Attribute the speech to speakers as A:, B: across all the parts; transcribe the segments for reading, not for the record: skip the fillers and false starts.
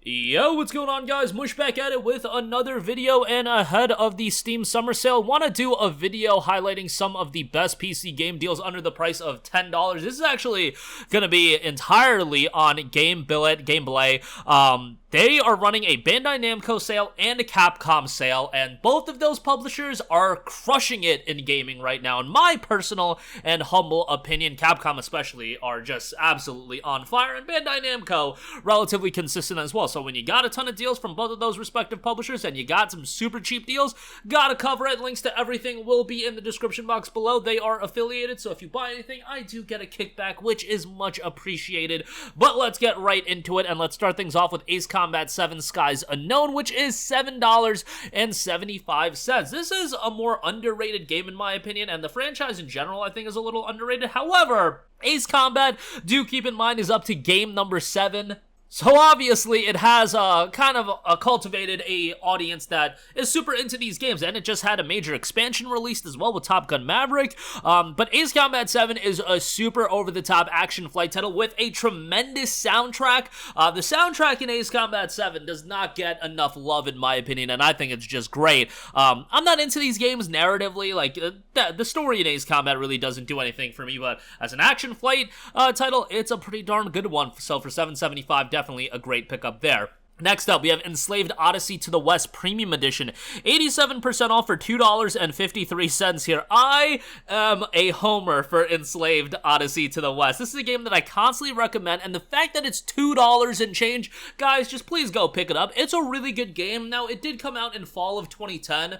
A: Yo, what's going on, guys? Mush back at it with another video, and ahead of the Steam Summer Sale, want to do a video highlighting some of the best PC game deals under the price of $10. This is actually going to be entirely on Gameblay. They are running a Bandai Namco sale and a Capcom sale, and both of those publishers are crushing it in gaming right now. In my personal and humble opinion, Capcom especially are just absolutely on fire, and Bandai Namco relatively consistent as well. So when you got a ton of deals from both of those respective publishers and you got some super cheap deals, gotta cover it. Links to everything will be in the description box below. They are affiliated, so if you buy anything, I do get a kickback, which is much appreciated. But let's get right into it, and let's start things off with Ace Combat 7 Skies Unknown, which is $7.75. This is a more underrated game in my opinion, and the franchise in general I think is a little underrated. However, Ace Combat, do keep in mind, is up to game number 7. So obviously it has kind of cultivated a audience that is super into these games, and it just had a major expansion released as well with Top Gun Maverick. But Ace Combat 7 is a super over-the-top action flight title with a tremendous soundtrack. The soundtrack in Ace Combat 7 does not get enough love in my opinion, and I think it's just great. I'm not into these games narratively, like the story in Ace Combat really doesn't do anything for me, but as an action flight title, it's a pretty darn good one. So for $7.75, definitely a great pickup there. Next up, we have Enslaved Odyssey to the West Premium Edition. 87% off for $2.53 here. I am a homer for Enslaved Odyssey to the West. This is a game that I constantly recommend, and the fact that it's $2 and change, guys, just please go pick it up. It's a really good game. Now, it did come out in fall of 2010.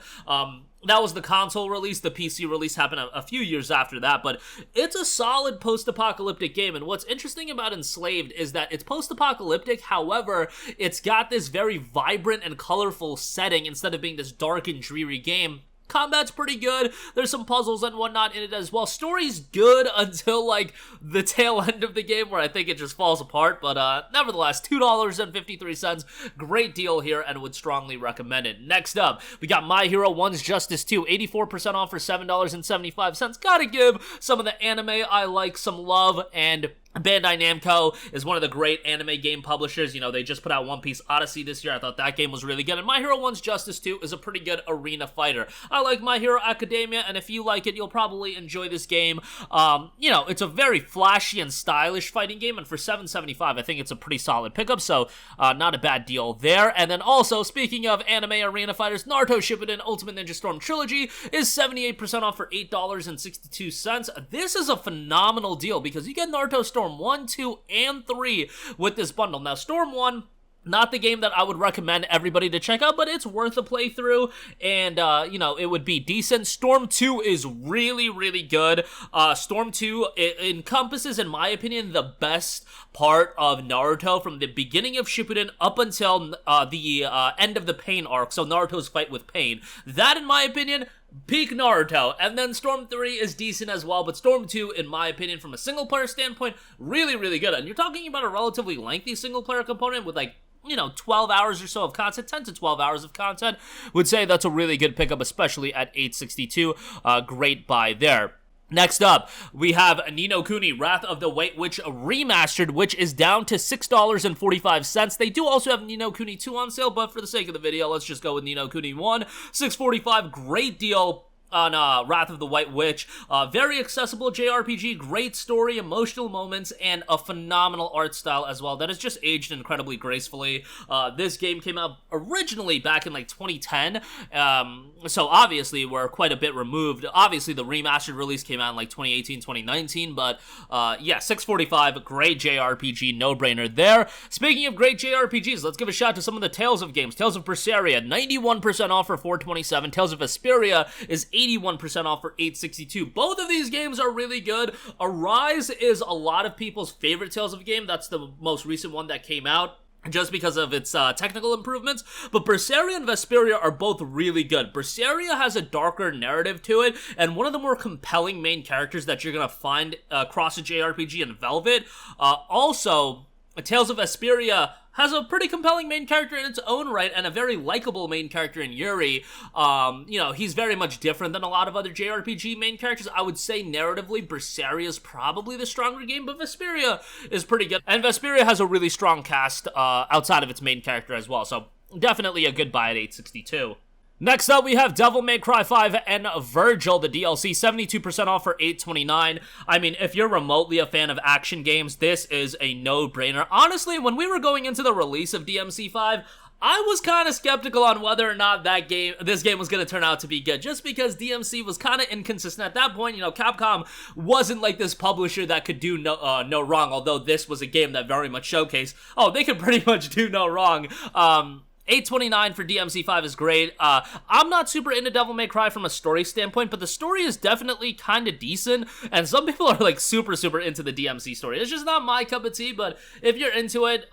A: That was the console release. The PC release happened a few years after that, but it's a solid post-apocalyptic game, and what's interesting about Enslaved is that it's post-apocalyptic, however, it's got this very vibrant and colorful setting instead of being this dark and dreary game. Combat's pretty good. There's some puzzles and whatnot in it as well. Story's good until, like, the tail end of the game where I think it just falls apart. But, nevertheless, $2.53. Great deal here and would strongly recommend it. Next up, we got My Hero 1's Justice 2. 84% off for $7.75. Gotta give some of the anime I like some love, and Bandai Namco is one of the great anime game publishers. You know, they just put out One Piece Odyssey this year. I thought that game was really good. And My Hero 1's Justice 2 is a pretty good arena fighter. I like My Hero Academia, and if you like it, you'll probably enjoy this game. You know, it's a very flashy and stylish fighting game, and for $7.75, I think it's a pretty solid pickup, so not a bad deal there. And then also, speaking of anime arena fighters, Naruto Shippuden Ultimate Ninja Storm Trilogy is 78% off for $8.62. This is a phenomenal deal because you get Naruto Storm 1, 2, and 3 with this bundle. Now, Storm 1, not the game that I would recommend everybody to check out, but it's worth a playthrough, and, you know, it would be decent. Storm 2 is really, really good. Storm 2 encompasses, in my opinion, the best part of Naruto from the beginning of Shippuden up until the end of the Pain arc, so Naruto's fight with Pain. That, in my opinion, peak Naruto. And then Storm 3 is decent as well, but Storm 2, in my opinion, from a single-player standpoint, really, really good. And you're talking about a relatively lengthy single-player component with, like, you know, 12 hours or so of content, 10 to 12 hours of content. Would say that's a really good pickup, especially at $8.62. Great buy there. Next up, we have Ni no Kuni, Wrath of the White Witch Remastered, which is down to $6.45. They do also have Ni no Kuni 2 on sale, but for the sake of the video, let's just go with Ni no Kuni 1. $6.45, great deal on Wrath of the White Witch. Very accessible JRPG, great story, emotional moments, and a phenomenal art style as well that has just aged incredibly gracefully. This game came out originally back in like 2010, so obviously we're quite a bit removed. Obviously the remastered release came out in like 2018, 2019, but yeah, $6.45, great JRPG, no-brainer there. Speaking of great JRPGs, let's give a shout to some of the Tales of games. Tales of Berseria, 91% off for $4.27. Tales of Vesperia is 81% off for $8.62. Both of these games are really good. Arise is a lot of people's favorite Tales of game. That's the most recent one that came out, just because of its technical improvements, but Berseria and Vesperia are both really good. Berseria has a darker narrative to it, and one of the more compelling main characters that you're gonna find across a JRPG in Velvet. Also, Tales of Vesperia has a pretty compelling main character in its own right and a very likable main character in Yuri. You know, he's very much different than a lot of other JRPG main characters. I would say narratively, Berseria is probably the stronger game, but Vesperia is pretty good. And Vesperia has a really strong cast outside of its main character as well, so definitely a good buy at $862. Next up, we have Devil May Cry 5 and Vergil, the DLC, 72% off for $829. I mean, if you're remotely a fan of action games, this is a no-brainer. Honestly, when we were going into the release of DMC5, I was kind of skeptical on whether or not this game was going to turn out to be good, just because DMC was kind of inconsistent. At that point, you know, Capcom wasn't like this publisher that could do no wrong, although this was a game that very much showcased, oh, they could pretty much do no wrong. $829 for DMC5 is great. I'm not super into Devil May Cry from a story standpoint, but the story is definitely kind of decent, and some people are like super into the DMC story. It's just not my cup of tea, but if you're into it,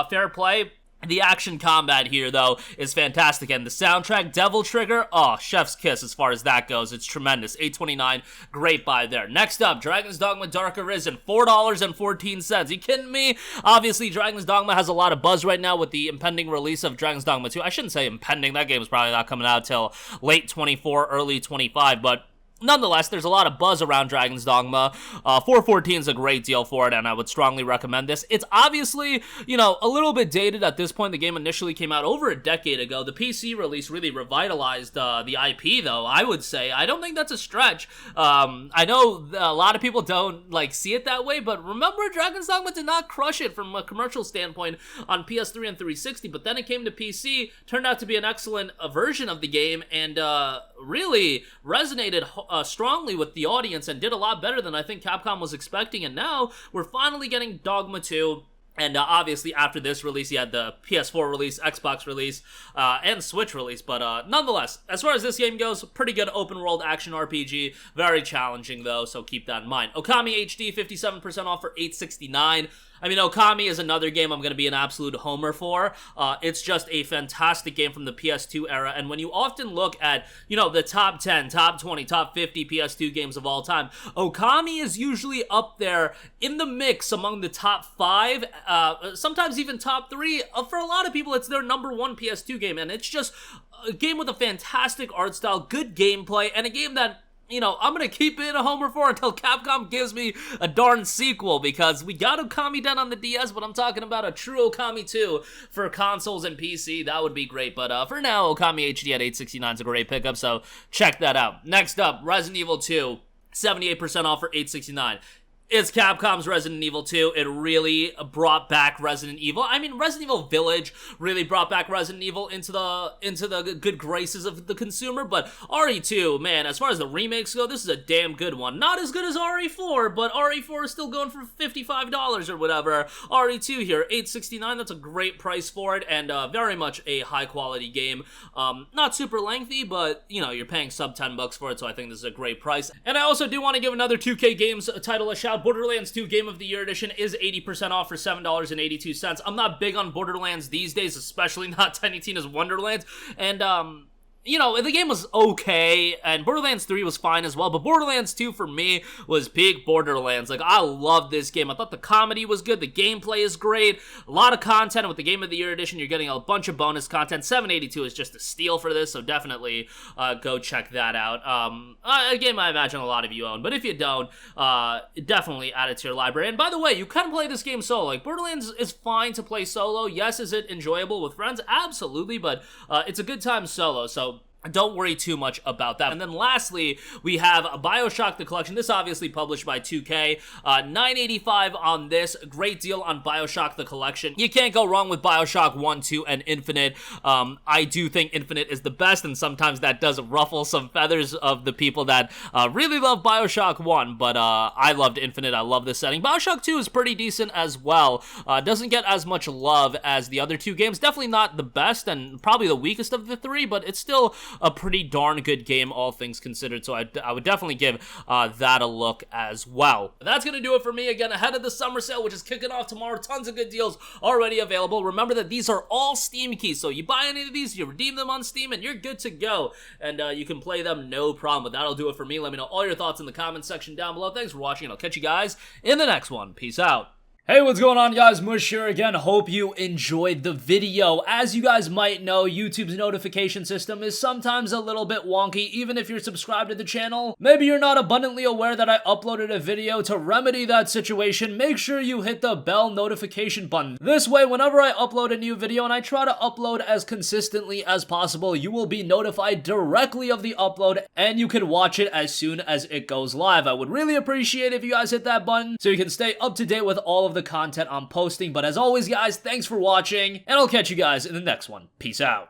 A: fair play. The action combat here, though, is fantastic, and the soundtrack, Devil Trigger, oh, chef's kiss as far as that goes. It's tremendous. $829, great buy there. Next up, Dragon's Dogma Dark Arisen, $4.14. You kidding me? Obviously, Dragon's Dogma has a lot of buzz right now with the impending release of Dragon's Dogma 2. I shouldn't say impending. That game is probably not coming out till late 24, early 25, but nonetheless, there's a lot of buzz around Dragon's Dogma. $414 is a great deal for it, and I would strongly recommend this. It's obviously, you know, a little bit dated at this point. The game initially came out over a decade ago. The PC release really revitalized the IP, though, I would say. I don't think that's a stretch. I know a lot of people don't, like, see it that way, but remember, Dragon's Dogma did not crush it from a commercial standpoint on PS3 and 360, but then it came to PC, turned out to be an excellent version of the game, and really resonated strongly with the audience and did a lot better than I think Capcom was expecting, and now we're finally getting Dogma 2. And obviously, after this release, you had the PS4 release, Xbox release, and Switch release. But nonetheless, as far as this game goes, pretty good open-world action RPG. Very challenging, though, so keep that in mind. Okami HD, 57% off for $869. I mean, Okami is another game I'm going to be an absolute homer for. It's just a fantastic game from the PS2 era, and when you often look at, you know, the top 10, top 20, top 50 PS2 games of all time, Okami is usually up there in the mix among the top 5, sometimes even top 3. For a lot of people, it's their number 1 PS2 game, and it's just a game with a fantastic art style, good gameplay, and a game that, you know, I'm gonna keep it a homer for until Capcom gives me a darn sequel, because we got Okami done on the DS, but I'm talking about a true Okami 2 for consoles and PC. That would be great, but for now, Okami HD at $869 is a great pickup, so check that out. Next up, Resident Evil 2, 78% off for $869. It's Capcom's Resident Evil 2. It really brought back Resident Evil. I mean, Resident Evil Village really brought back Resident Evil into the good graces of the consumer, but RE2, man, as far as the remakes go, this is a damn good one. Not as good as RE4, but RE4 is still going for $55 or whatever. RE2 here, $869, that's a great price for it, and very much a high-quality game. Not super lengthy, but, you know, you're paying sub $10 for it, so I think this is a great price. And I also do want to give another 2K Games title a shout. Borderlands 2 Game of the Year Edition is 80% off for $7.82. I'm not big on Borderlands these days, especially not Tiny Tina's Wonderlands, and you know, the game was okay, and Borderlands 3 was fine as well, but Borderlands 2 for me was peak Borderlands. Like, I loved this game. I thought the comedy was good, the gameplay is great, a lot of content. With the Game of the Year edition, you're getting a bunch of bonus content. $7.82 is just a steal for this, so definitely go check that out. A game I imagine a lot of you own, but if you don't, definitely add it to your library. And by the way, you can play this game solo. Like, Borderlands is fine to play solo. Yes, is it enjoyable with friends? Absolutely, but it's a good time solo, so don't worry too much about that. And then lastly, we have BioShock the Collection. This obviously published by 2K. $9.85 on this. Great deal on BioShock the Collection. You can't go wrong with BioShock 1, 2, and Infinite. I do think Infinite is the best, and sometimes that does ruffle some feathers of the people that really love BioShock 1, but I loved Infinite. I love this setting. BioShock 2 is pretty decent as well. Doesn't get as much love as the other two games. Definitely not the best, and probably the weakest of the three, but it's still a pretty darn good game, all things considered, so I would definitely give that a look as well. That's gonna do it for me. Again, ahead of the summer sale, which is kicking off tomorrow. Tons of good deals already available. Remember that these are all Steam keys, so you buy any of these, you redeem them on Steam, and you're good to go, and you can play them no problem. But that'll do it for me. Let me know all your thoughts in the comments section down below. Thanks for watching, and I'll catch you guys in the next one. Peace out. Hey, what's going on, guys? Mush here again. Hope you enjoyed the video. As you guys might know, YouTube's notification system is sometimes a little bit wonky, even if you're subscribed to the channel. Maybe you're not abundantly aware that I uploaded a video. To remedy that situation, make sure you hit the bell notification button. This way, whenever I upload a new video, and I try to upload as consistently as possible, you will be notified directly of the upload, and you can watch it as soon as it goes live. I would really appreciate if you guys hit that button so you can stay up to date with all of the content I'm posting. But as always, guys, thanks for watching, and I'll catch you guys in the next one. Peace out.